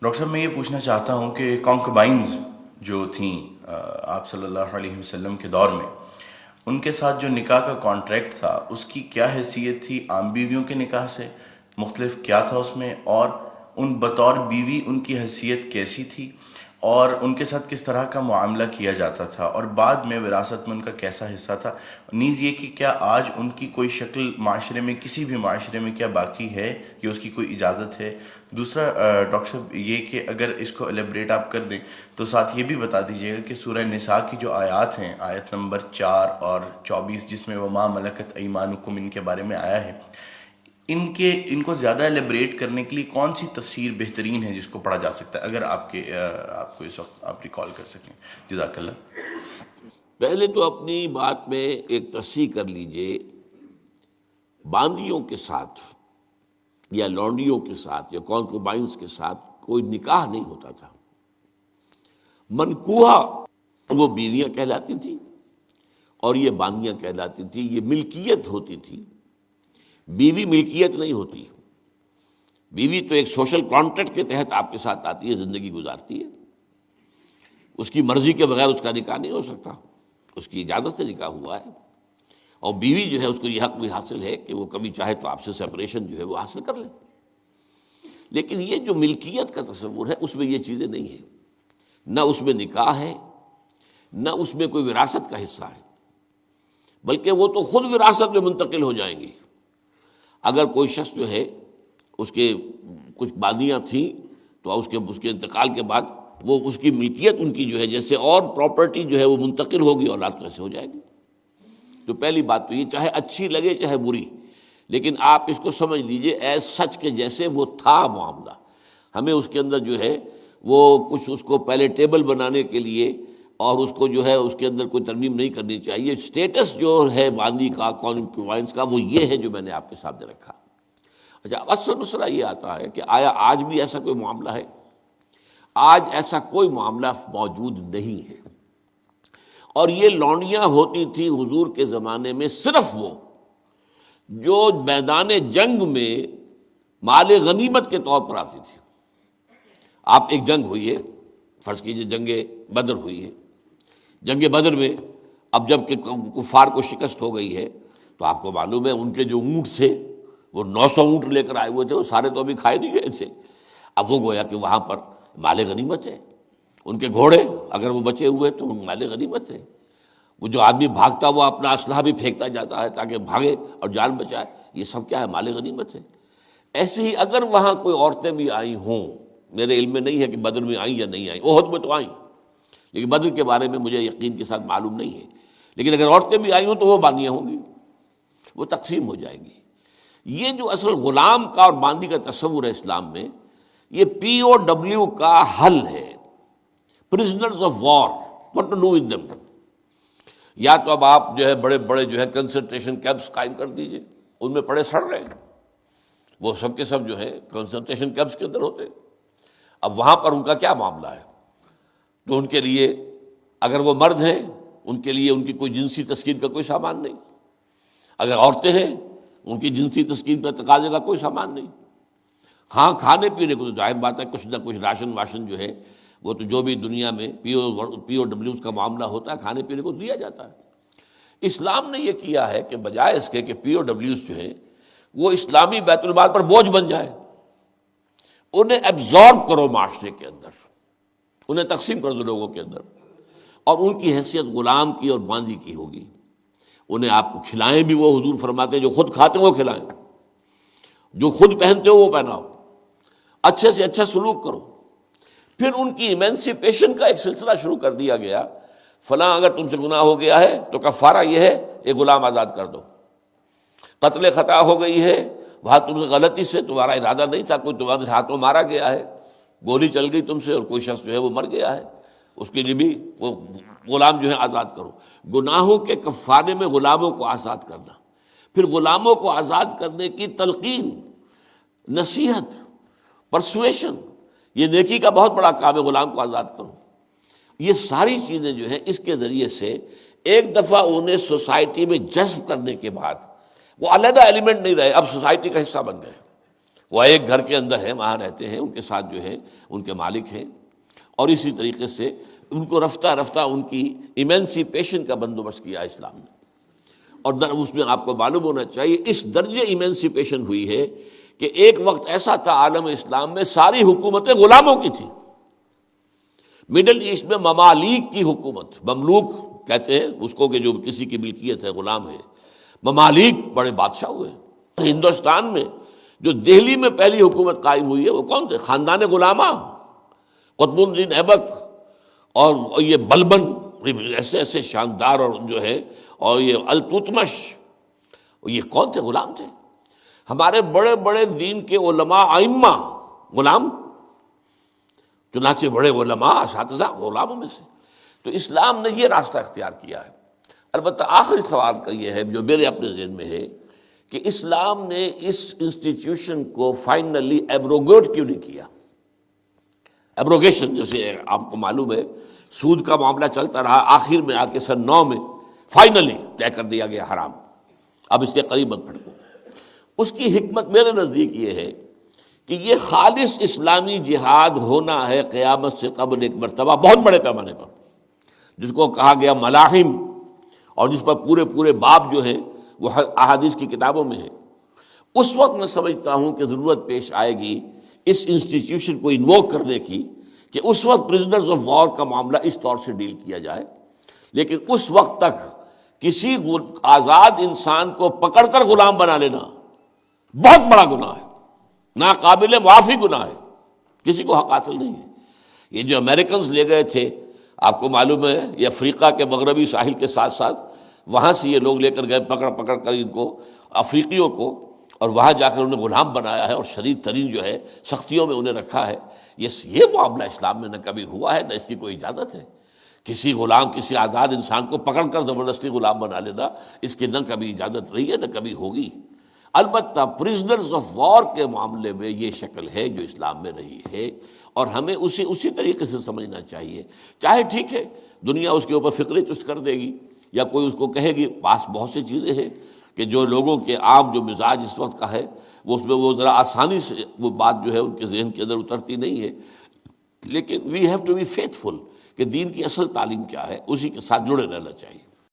Doctor صاحب میں یہ پوچھنا چاہتا ہوں کہ کانکوبائنز جو تھیں آپ صلی اللہ علیہ وسلم کے دور میں، ان کے ساتھ جو نکاح کا کانٹریکٹ تھا اس کی کیا حیثیت تھی عام بیویوں کے نکاح سے؟ مختلف کیا تھا اس میں؟ اور ان بطور بیوی ان کی حیثیت کیسی تھی، اور ان کے ساتھ کس طرح کا معاملہ کیا جاتا تھا، اور بعد میں وراثت میں ان کا کیسا حصہ تھا؟ نیز یہ کہ کیا آج ان کی کوئی شکل معاشرے میں، کسی بھی معاشرے میں کیا باقی ہے یا اس کی کوئی اجازت ہے؟ دوسرا ڈاکٹر صاحب یہ کہ اگر اس کو ایلیبریٹ آپ کر دیں تو ساتھ یہ بھی بتا دیجیے گا کہ سورہ نساء کی جو آیات ہیں، آیت نمبر 4 اور 24، جس میں وما ملکت ایمانکم ان کے بارے میں آیا ہے، ان کو زیادہ ایلیبریٹ کرنے کے لیے کون سی تفسیر بہترین ہے جس کو پڑھا جا سکتا ہے، اگر آپ کو اس وقت آپ ریکال کر سکیں؟ جزاک اللہ۔ پہلے تو اپنی بات میں ایک تصحیح کر لیجئے، باندیوں کے ساتھ یا لونڈیوں کے ساتھ یا کانکوبائنز کے ساتھ کوئی نکاح نہیں ہوتا تھا۔ منکوحہ وہ بیویاں کہلاتی تھیں اور یہ باندیاں کہلاتی تھیں، یہ ملکیت ہوتی تھی۔ بیوی ملکیت نہیں ہوتی، بیوی تو ایک سوشل کانٹریکٹ کے تحت آپ کے ساتھ آتی ہے، زندگی گزارتی ہے، اس کی مرضی کے بغیر اس کا نکاح نہیں ہو سکتا، اس کی اجازت سے نکاح ہوا ہے، اور بیوی جو ہے اس کو یہ حق بھی حاصل ہے کہ وہ کبھی چاہے تو آپ سے سپریشن جو ہے وہ حاصل کر لے۔ لیکن یہ جو ملکیت کا تصور ہے اس میں یہ چیزیں نہیں ہیں، نہ اس میں نکاح ہے، نہ اس میں کوئی وراثت کا حصہ ہے، بلکہ وہ تو خود وراثت میں منتقل ہو جائیں گی۔ اگر کوئی شخص جو ہے اس کے کچھ باندیاں تھیں تو اس کے انتقال کے بعد وہ اس کی ملکیت ان کی جو ہے جیسے اور پراپرٹی جو ہے وہ منتقل ہوگی، اولاد کیسے ہو جائے گی؟ تو پہلی بات تو یہ، چاہے اچھی لگے چاہے بری، لیکن آپ اس کو سمجھ لیجئے ایز سچ کے جیسے وہ تھا معاملہ۔ ہمیں اس کے اندر جو ہے وہ کچھ اس کو پیلیٹیبل بنانے کے لیے اور اس کو جو ہے اس کے اندر کوئی ترمیم نہیں کرنی چاہیے۔ سٹیٹس جو ہے باندی کا، کانکوبائنز کا، وہ یہ ہے جو میں نے آپ کے سامنے رکھا۔ اچھا، اصل مسئلہ یہ آتا ہے کہ آیا آج بھی ایسا کوئی معاملہ ہے؟ آج ایسا کوئی معاملہ موجود نہیں ہے، اور یہ لونڈیاں ہوتی تھیں حضور کے زمانے میں صرف وہ جو میدان جنگ میں مال غنیمت کے طور پر آتی تھی۔ آپ ایک جنگ ہوئی ہے، فرض کیجئے جنگ بدر ہوئی ہے، جنگ بدر میں اب جب کہ کفار کو شکست ہو گئی ہے تو آپ کو معلوم ہے ان کے جو اونٹ تھے وہ 900 اونٹ لے کر آئے ہوئے تھے، وہ سارے تو ابھی کھائے نہیں گئے تھے، اب وہ گویا کہ وہاں پر مال غنیمت ہے۔ ان کے گھوڑے اگر وہ بچے ہوئے تو مال غنیمت ہے۔ وہ جو آدمی بھاگتا وہ اپنا اسلحہ بھی پھینکتا جاتا ہے تاکہ بھاگے اور جان بچائے، یہ سب کیا ہے؟ مال غنیمت ہے۔ ایسے ہی اگر وہاں کوئی عورتیں بھی آئی ہوں، میرے علم میں نہیں ہے کہ بدر میں آئیں یا نہیں آئیں، احد میں تو آئیں، لیکن بدر کے بارے میں مجھے یقین کے ساتھ معلوم نہیں ہے، لیکن اگر عورتیں بھی آئی ہوں تو وہ باندیاں ہوں گی، وہ تقسیم ہو جائیں گی۔ یہ جو اصل غلام کا اور باندی کا تصور ہے اسلام میں، یہ پی او ڈبلیو کا حل ہے، prisoners of war, what to do with them. یا تو اب آپ جو ہے بڑے بڑے جو ہے کنسنٹریشن کیمپس قائم کر دیجئے، ان میں پڑے سڑ رہے ہیں، وہ سب کے سب جو ہے کنسنٹریشن کیمپس کے اندر ہوتے ہیں۔ اب وہاں پر ان کا کیا معاملہ ہے؟ تو ان کے لیے اگر وہ مرد ہیں ان کے لیے ان کی کوئی جنسی تسکین کا کوئی سامان نہیں، اگر عورتیں ہیں ان کی جنسی تسکین کا تقاضے کا کوئی سامان نہیں۔ ہاں، کھانے پینے کو تو ظاہر بات ہے کچھ نہ کچھ راشن واشن جو ہے وہ تو جو بھی دنیا میں پی او ڈبلیوز کا معاملہ ہوتا ہے کھانے پینے کو دیا جاتا ہے۔ اسلام نے یہ کیا ہے کہ بجائے اس کے کہ پی او ڈبلیوز جو ہیں وہ اسلامی بیت المال پر بوجھ بن جائے، انہیں ایبزارب کرو معاشرے کے اندر، انہیں تقسیم کر دو لوگوں کے اندر، اور ان کی حیثیت غلام کی اور باندی کی ہوگی۔ انہیں آپ کو کھلائیں بھی وہ، حضور فرماتے ہیں جو خود کھاتے ہیں وہ کھلائیں، جو خود پہنتے ہو وہ پہناؤ، اچھے سے اچھا سلوک کرو۔ پھر ان کی ایمنسیپیشن کا ایک سلسلہ شروع کر دیا گیا، فلاں اگر تم سے گناہ ہو گیا ہے تو کفارہ یہ ہے ایک غلام آزاد کر دو، قتل خطا ہو گئی ہے، وہاں تم سے غلطی سے تمہارا ارادہ نہیں تھا، کوئی تمہارے ہاتھوں مارا گیا ہے، گولی چل گئی تم سے اور کوئی شخص جو ہے وہ مر گیا ہے، اس کے لیے بھی وہ غلام جو ہے آزاد کرو۔ گناہوں کے کفارے میں غلاموں کو آزاد کرنا، پھر غلاموں کو آزاد کرنے کی تلقین، نصیحت، پرسویشن، یہ نیکی کا بہت بڑا کام ہے، غلام کو آزاد کرو۔ یہ ساری چیزیں جو ہیں اس کے ذریعے سے ایک دفعہ انہیں سوسائٹی میں جذب کرنے کے بعد وہ علیحدہ ایلیمنٹ نہیں رہے، اب سوسائٹی کا حصہ بن گئے، وہ ایک گھر کے اندر ہیں، وہاں رہتے ہیں، ان کے ساتھ جو ہے ان کے مالک ہیں، اور اسی طریقے سے ان کو رفتہ رفتہ ان کی ایمینسیپیشن کا بندوبست کیا اسلام نے. اور اس میں آپ کو معلوم ہونا چاہیے اس درجے ایمینسیپیشن ہوئی ہے کہ ایک وقت ایسا تھا عالم اسلام میں ساری حکومتیں غلاموں کی تھیں. مڈل ایسٹ میں ممالک کی حکومت، مملوک کہتے ہیں اس کو کہ جو کسی کی ملکیت ہے، غلام ہے. ممالک بڑے بادشاہ ہوئے. ہندوستان میں جو دہلی میں پہلی حکومت قائم ہوئی ہے وہ کون تھے؟ خاندان غلامہ، قطب الدین ایبک اور یہ بلبن، ایسے ایسے شاندار، اور جو ہے اور یہ التتمش، یہ کون تھے؟ غلام تھے. ہمارے بڑے بڑے دین کے علماء ائمہ غلام، چنانچہ بڑے علماء اساتذہ غلاموں میں سے. تو اسلام نے یہ راستہ اختیار کیا ہے. البتہ آخری سوال کا یہ ہے جو میرے اپنے ذہن میں ہے کہ اسلام نے اس انسٹیٹیوشن کو فائنلی ایبروگیٹ کیوں نہیں کیا؟ ایبروگیشن، جیسے آپ کو معلوم ہے سود کا معاملہ چلتا رہا، آخر میں آ کے سن 9 میں فائنلی طے کر دیا گیا حرام، اب اس کے قریب مت پھٹکو. اس کی حکمت میرے نزدیک یہ ہے کہ یہ خالص اسلامی جہاد ہونا ہے قیامت سے قبل ایک مرتبہ بہت بڑے پیمانے پر، جس کو کہا گیا ملاحم، اور جس پر پورے پورے باب جو ہیں وہ احادیث کی کتابوں میں ہے. اس وقت میں سمجھتا ہوں کہ ضرورت پیش آئے گی اس انسٹیٹیوشن کو انووک کرنے کی کہ اس وقت پرزنرز آف وار کا معاملہ اس طور سے ڈیل کیا جائے. لیکن اس وقت تک کسی آزاد انسان کو پکڑ کر غلام بنا لینا بہت بڑا گناہ ہے، ناقابل معافی گناہ ہے، کسی کو حق حاصل نہیں ہے. یہ جو امریکنز لے گئے تھے، آپ کو معلوم ہے یہ افریقہ کے مغربی ساحل کے ساتھ ساتھ وہاں سے یہ لوگ لے کر گئے پکڑ پکڑ کر ان کو، افریقیوں کو، اور وہاں جا کر انہیں غلام بنایا ہے اور شدید ترین جو ہے سختیوں میں انہیں رکھا ہے. یہ معاملہ اسلام میں نہ کبھی ہوا ہے، نہ اس کی کوئی اجازت ہے. کسی غلام، کسی آزاد انسان کو پکڑ کر زبردستی غلام بنا لینا، اس کی نہ کبھی اجازت رہی ہے نہ کبھی ہوگی. البتہ پرزنرز آف وار کے معاملے میں یہ شکل ہے جو اسلام میں رہی ہے، اور ہمیں اسی طریقے سے سمجھنا چاہیے. چاہے ٹھیک ہے دنیا اس کے اوپر فکرے چست کر دے گی یا کوئی اس کو کہے گی، پاس بہت سی چیزیں ہیں کہ جو لوگوں کے عام جو مزاج اس وقت کا ہے وہ اس میں وہ ذرا آسانی سے وہ بات جو ہے ان کے ذہن کے اندر اترتی نہیں ہے. لیکن we have to be faithful کہ دین کی اصل تعلیم کیا ہے، اسی کے ساتھ جڑے رہنا چاہیے.